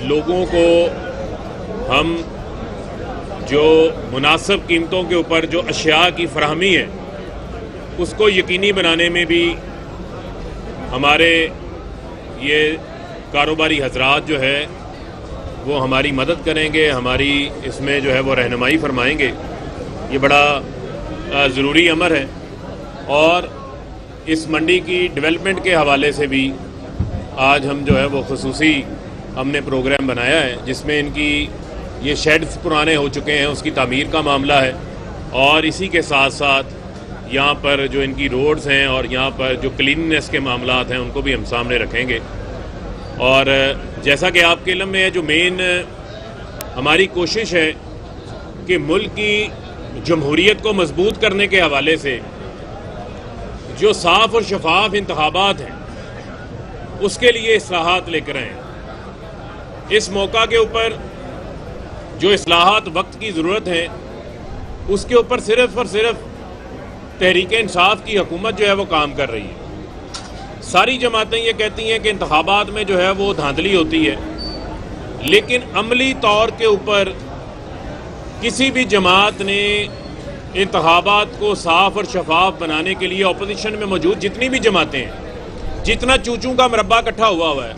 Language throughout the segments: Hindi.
लोगों को हम जो मुनासिब कीमतों के ऊपर जो अशिया की फराहमी है उसको यकीनी बनाने में भी हमारे ये कारोबारी हजरात जो है वो हमारी मदद करेंगे, हमारी इसमें जो है वो रहनुमाई फरमाएंगे। ये बड़ा ज़रूरी अमर है और इस मंडी की डेवलपमेंट के हवाले से भी आज हम जो है वो खुसूसी हमने प्रोग्राम बनाया है जिसमें इनकी ये शेड्स पुराने हो चुके हैं उसकी तामीर का मामला है और इसी के साथ साथ यहाँ पर जो इनकी रोड्स हैं और यहाँ पर जो क्लीननेस के मामलात हैं उनको भी हम सामने रखेंगे। और जैसा कि आपके इल्म में है, जो मेन हमारी कोशिश है कि मुल्क की जमहूरियत को मजबूत करने के हवाले से जो साफ़ और शफाफ इंतखाबात हैं उसके लिए इस्लाहात लेकर आए। इस मौका के ऊपर जो इस्लाहात वक्त की ज़रूरत है उसके ऊपर सिर्फ़ और सिर्फ तहरीक इंसाफ की हुकूमत जो है वो काम कर रही है। सारी जमातें ये कहती हैं कि इंतखाबात में जो है वो धांधली होती है, लेकिन अमली तौर के ऊपर किसी भी जमात ने इंतखाबात को साफ़ और शफाफ बनाने के लिए अपोजिशन में मौजूद जितनी भी जमातें हैं, जितना चूचू का मरबा इकट्ठा हुआ है,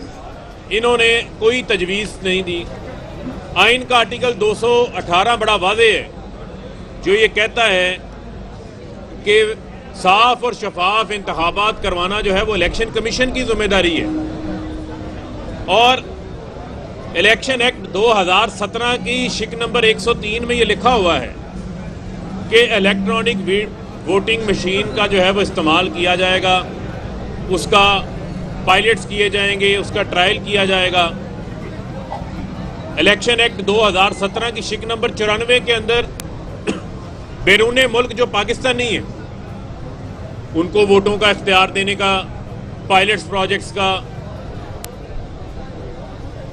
इन्होंने कोई तजवीज़ नहीं दी। आइन का आर्टिकल 218 बड़ा वाज़े है जो ये कहता है कि साफ और शफाफ इंतखाबात करवाना जो है वो इलेक्शन कमीशन की जिम्मेदारी है। और इलेक्शन एक्ट 2017 की शिक नंबर 103 में ये लिखा हुआ है कि इलेक्ट्रॉनिक वोटिंग मशीन का जो है वो इस्तेमाल किया जाएगा, उसका पायलट्स किए जाएंगे, उसका ट्रायल किया जाएगा। इलेक्शन एक्ट 2017 की शिक नंबर 94 के अंदर बैरून मुल्क जो पाकिस्तानी है उनको वोटों का इख्तियार देने का, पायलट्स प्रोजेक्ट्स का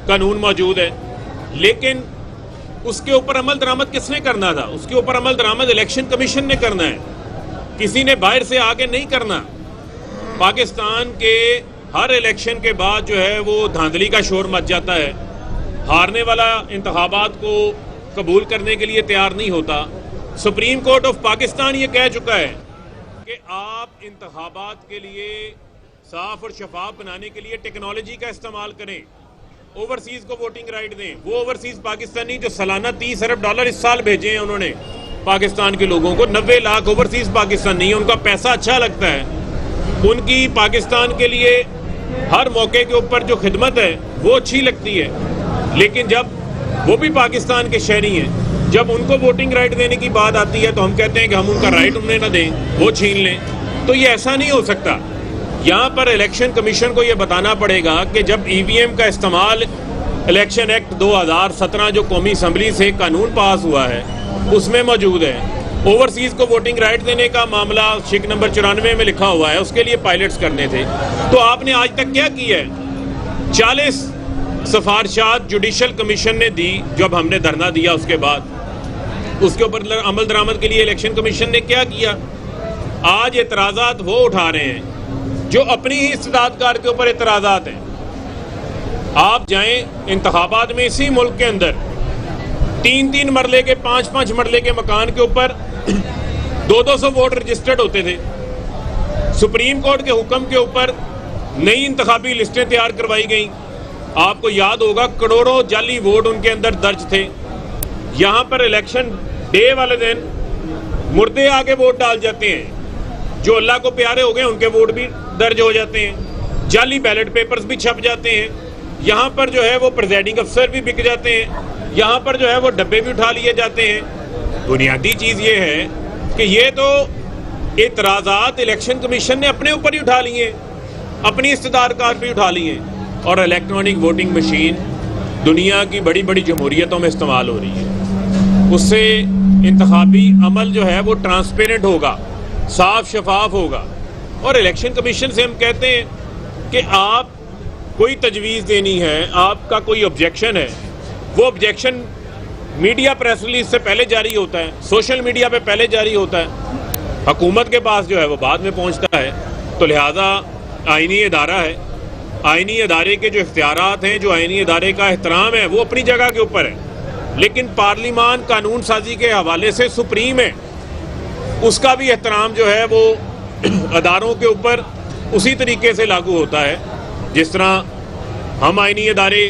कानून मौजूद है, लेकिन उसके ऊपर अमल दरामद किसने करना था? उसके ऊपर अमल दरामद इलेक्शन कमीशन ने करना है, किसी ने बाहर से आके नहीं करना। पाकिस्तान के हर इलेक्शन के बाद जो है वो धांधली का शोर मच जाता है, हारने वाला इंतखाबात को कबूल करने के लिए तैयार नहीं होता। सुप्रीम कोर्ट ऑफ पाकिस्तान ये कह चुका है कि आप इंतखाबात के लिए साफ और शफाफ बनाने के लिए टेक्नोलॉजी का इस्तेमाल करें, ओवरसीज को वोटिंग राइट दें। वो ओवरसीज पाकिस्तानी जो सालाना $30 अरब इस साल भेजे हैं उन्होंने पाकिस्तान के लोगों को, 90 लाख ओवरसीज पाकिस्तानी है, उनका पैसा अच्छा लगता है, उनकी पाकिस्तान के लिए हर मौके के ऊपर जो खिदमत है वो अच्छी लगती है। लेकिन जब वो भी पाकिस्तान के शहरी हैं, जब उनको वोटिंग राइट देने की बात आती है तो हम कहते हैं कि हम उनका राइट उन्हें ना दें, वो छीन लें। तो ये ऐसा नहीं हो सकता। यहाँ पर इलेक्शन कमीशन को ये बताना पड़ेगा कि जब ईवीएम का इस्तेमाल इलेक्शन एक्ट 2017 जो कौमी असम्बली से कानून पास हुआ है उसमें मौजूद है, ओवरसीज को वोटिंग राइट देने का मामला शिक नंबर 94 में लिखा हुआ है, उसके लिए पायलट्स करने थे। तो आपने आज तक क्या किया है? 40 सिफारिशात जुडिशल कमीशन ने दी जब हमने धरना दिया, उसके बाद उसके ऊपर अमल दरामद के लिए इलेक्शन कमीशन ने क्या किया? आज एतराज़ात वो उठा रहे हैं जो अपनी ही इस्तेदादकार के ऊपर एतराज़ात हैं। आप जाएं इंतखाबात में, इसी मुल्क के अंदर 3-3 मरले के 5-5 मरले के मकान के ऊपर 200 वोट रजिस्टर्ड होते थे। सुप्रीम कोर्ट के हुक्म के ऊपर नई इंतखाबी लिस्टें तैयार करवाई गई। आपको याद होगा करोड़ों जाली वोट उनके अंदर दर्ज थे। यहाँ पर इलेक्शन डे वाले दिन मुर्दे आके वोट डाल जाते हैं, जो अल्लाह को प्यारे हो गए उनके वोट भी दर्ज हो जाते हैं, जाली बैलेट पेपर्स भी छप जाते हैं। यहाँ पर जो है वो प्रिजाइडिंग अफसर भी बिक जाते हैं, यहाँ पर जो है वो डब्बे भी उठा लिए जाते हैं। बुनियादी चीज़ ये है कि ये तो एतराज़ात इलेक्शन कमीशन ने अपने ऊपर ही उठा लिए, अपनी इस्तेदादकार पे उठा लिए। और इलेक्ट्रॉनिक वोटिंग मशीन दुनिया की बड़ी बड़ी जमहूरियतों में इस्तेमाल हो रही है, उससे इंतखाबी अमल जो है वो ट्रांसपेरेंट होगा, साफ शफाफ होगा। और इलेक्शन कमीशन से हम कहते हैं कि आप कोई तजवीज़ देनी है, आपका कोई ऑब्जेक्शन है, वो ऑब्जेक्शन मीडिया प्रेस रिलीज से पहले जारी होता है, सोशल मीडिया पे पहले जारी होता है, हुकूमत के पास जो है वो बाद में पहुंचता है। तो लिहाजा आईनी इदारा है, आईनी अदारे के जो इख्तियारात हैं, जो आईनी अदारे का एहतराम है, वो अपनी जगह के ऊपर है, लेकिन पार्लिमान कानून साजी के हवाले से सुप्रीम है, उसका भी एहतराम जो है वो अदारों के ऊपर उसी तरीके से लागू होता है जिस तरह हम आईनी अदारे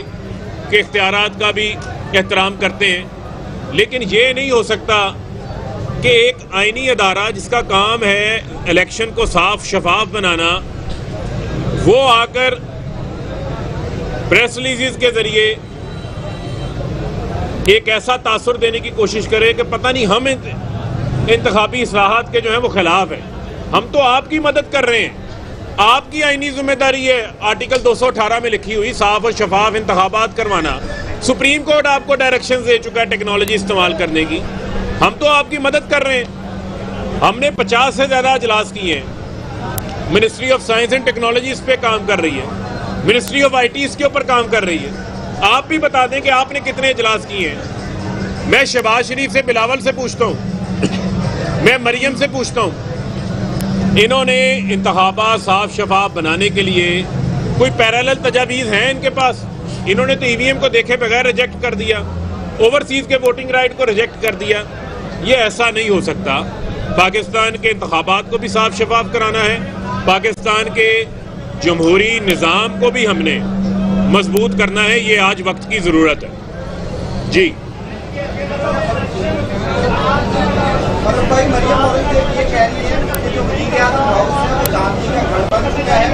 के इख्तियारात का भी एहतराम करते हैं। लेकिन ये नहीं हो सकता कि एक आईनी अदारा जिसका काम है इलेक्शन को साफ शफाफ बनाना, वो आकर प्रेस रिलीज़ के जरिए एक ऐसा तासुर देने की कोशिश करे कि पता नहीं हम इंतखाबी इस्लाहात के जो है वो खिलाफ है। हम तो आपकी मदद कर रहे हैं, आपकी आईनी जिम्मेदारी है आर्टिकल 218 में लिखी हुई साफ और शफाफ इंतखाबात करवाना। सुप्रीम कोर्ट आपको डायरेक्शन दे चुका है टेक्नोलॉजी इस्तेमाल करने की, हम तो आपकी मदद कर रहे हैं। हमने 50 से ज़्यादा इजलास किए हैं। Ministry of science and technology इस पे काम कर रही है, मिनिस्ट्री ऑफ IT इसके ऊपर काम कर रही है। आप भी बता दें कि आपने कितने इजलास किए हैं। मैं शहबाज शरीफ से, बिलावल से पूछता हूँ, मैं मरियम से पूछता हूँ, इन्होंने इंतखाबात साफ शफाफ बनाने के लिए कोई पैरेलल तजावीज़ हैं इनके पास? इन्होंने तो EVM को देखे बगैर रिजेक्ट कर दिया, ओवरसीज़ के वोटिंग राइट को रिजेक्ट कर दिया। ये ऐसा नहीं हो सकता। पाकिस्तान के इंतखाबात को भी साफ शफाफ कराना है, पाकिस्तान के जमहूरी निज़ाम को भी हमने मजबूत करना है, ये आज वक्त की ज़रूरत है। जी भाई मरियम औरंगजेब ये कह रही है कि जो वज़ीर-ए-आज़म हाउस है वो गांधी का घर बन चुका है।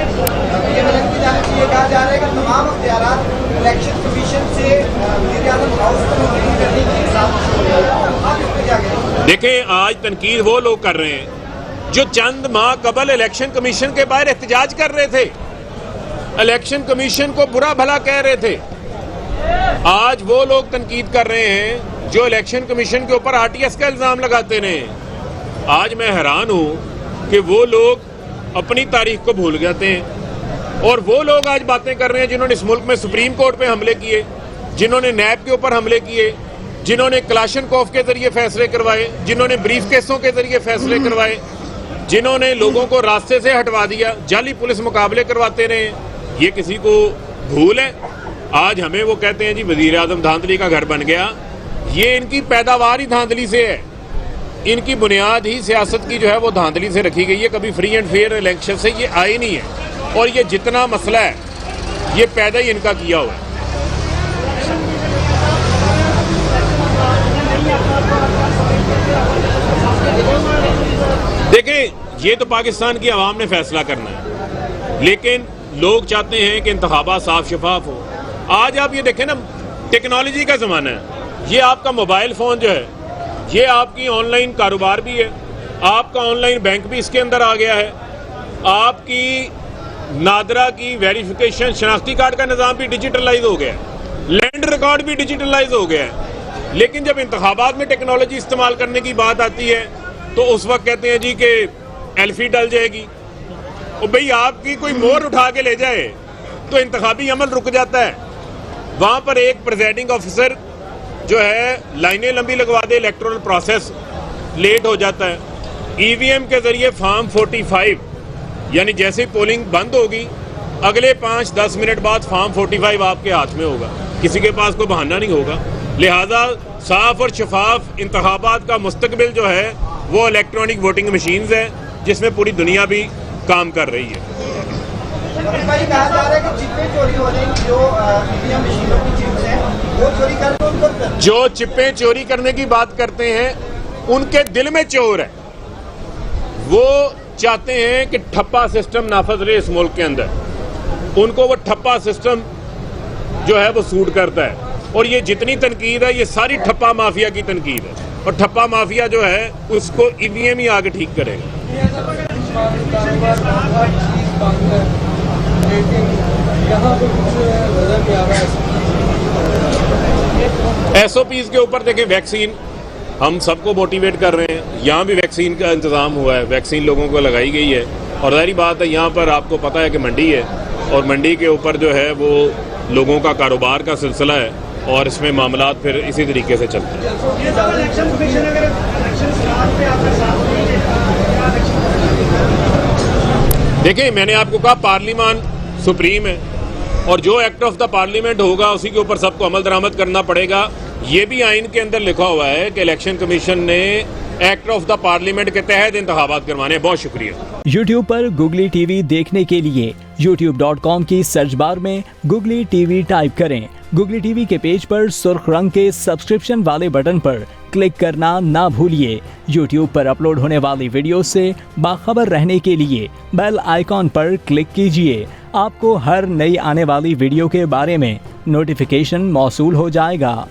ये मदद की जाने से ये कहा जा रहा है कि तमाम अख्तियारात इलेक्शन कमीशन से वज़ीर-ए-आज़म हाउस को मुंतकिल करने की साजिश हो रही है। आप इस पर क्या कहेंगे? देखें, आज तनकीद वो लोग कर रहे हैं जो चंद माह कबल इलेक्शन कमीशन के बाहर एहतजाज कर रहे थे, इलेक्शन कमीशन को बुरा भला कह रहे थे। आज वो लोग तनकीद कर रहे हैं जो इलेक्शन कमीशन के ऊपर RTS का इल्ज़ाम लगाते रहे। आज मैं हैरान हूं कि वो लोग अपनी तारीख को भूल जाते हैं और वो लोग आज बातें कर रहे हैं जिन्होंने इस मुल्क में सुप्रीम कोर्ट पे हमले किए, जिन्होंने नैब के ऊपर हमले किए, जिन्होंने क्लाशनकोफ के जरिए फैसले करवाए, जिन्होंने ब्रीफ केसों के जरिए फैसले करवाए, जिन्होंने लोगों को रास्ते से हटवा दिया, जाली पुलिस मुकाबले करवाते रहे। ये किसी को भूल है? आज हमें वो कहते हैं जी वज़ीर-ए-आज़म धांधली का घर बन गया। ये इनकी पैदावार ही धांधली से है, इनकी बुनियाद ही सियासत की जो है वो धांधली से रखी गई है। कभी फ्री एंड फेयर इलेक्शन से ये आई नहीं है और ये जितना मसला है ये पैदा ही इनका किया हुआ है। देखें, ये तो पाकिस्तान की आवाम ने फैसला करना है, लेकिन लोग चाहते हैं कि इंतखाबात साफ शफाफ हो। आज आप ये देखें ना, टेक्नोलॉजी का ज़माना है। ये आपका मोबाइल फ़ोन जो है, ये आपकी ऑनलाइन कारोबार भी है, आपका ऑनलाइन बैंक भी इसके अंदर आ गया है, आपकी नादरा की वेरिफिकेशन, शनाख्ती कार्ड का निज़ाम भी डिजिटलाइज हो गया है, लैंड रिकॉर्ड भी डिजिटलाइज हो गया है। लेकिन जब इंतखाबात में टेक्नोलॉजी इस्तेमाल करने की बात आती है तो उस वक्त कहते हैं जी कि एल्फी डल जाएगी। और भाई आपकी कोई मोहर उठा के ले जाए तो इंतखाबी अमल रुक जाता है। वहाँ पर एक प्रिजाइडिंग ऑफिसर जो है लाइनें लंबी लगवा दे, इलेक्टोरल प्रोसेस लेट हो जाता है। EVM के जरिए फॉर्म 45, यानी जैसे ही पोलिंग बंद होगी अगले 5-10 मिनट बाद फॉर्म 45 आपके हाथ में होगा, किसी के पास कोई बहाना नहीं होगा। लिहाजा साफ और शफाफ इंतखाबात का मुस्तकबिल जो है वो इलेक्ट्रॉनिक वोटिंग मशीन्स है, जिसमें पूरी दुनिया भी काम कर रही है। भाई कहा जा रहा है कि चिप्पें चोरी हो जाएंगी, जो EVM मशीनों की चिप्स हैं वो चोरी करके उनको, जो चिप्पें चोरी करने की बात करते हैं उनके दिल में चोर है। वो चाहते हैं कि ठप्पा सिस्टम नाफज रहे इस मुल्क के अंदर, उनको वो ठप्पा सिस्टम जो है वो सूट करता है। और ये जितनी तनकीद है ये सारी ठप्पा माफिया की तनकीद है, और ठप्पा माफिया जो है उसको EVM ही आगे ठीक करेगा। SOPs के ऊपर देखें, वैक्सीन हम सबको मोटिवेट कर रहे हैं, यहाँ भी वैक्सीन का इंतज़ाम हुआ है, वैक्सीन लोगों को लगाई गई है। और ज़ाहिर बात है यहाँ पर आपको पता है कि मंडी है, और मंडी के ऊपर जो है वो लोगों का कारोबार का सिलसिला है, और इसमें मामलात फिर इसी तरीके से चलते हैं। देखिए, मैंने आपको कहा पार्लिमान सुप्रीम है, और जो एक्ट ऑफ द पार्लियामेंट होगा उसी के ऊपर सबको अमल दरामद करना पड़ेगा। ये भी आइन के अंदर लिखा हुआ है कि इलेक्शन कमीशन ने एक्ट ऑफ द पार्लियामेंट के तहत इंतखाबात करवाने। बहुत शुक्रिया। YouTube पर Googly TV देखने के लिए youtube.com की सर्च बार में Googly TV टाइप करें। Googly TV के पेज पर सुर्ख रंग के सब्सक्रिप्शन वाले बटन पर क्लिक करना ना भूलिए। YouTube पर अपलोड होने वाली वीडियो से बाखबर रहने के लिए बेल आइकॉन पर क्लिक कीजिए। आपको हर नई आने वाली वीडियो के बारे में नोटिफिकेशन मौसूल हो जाएगा।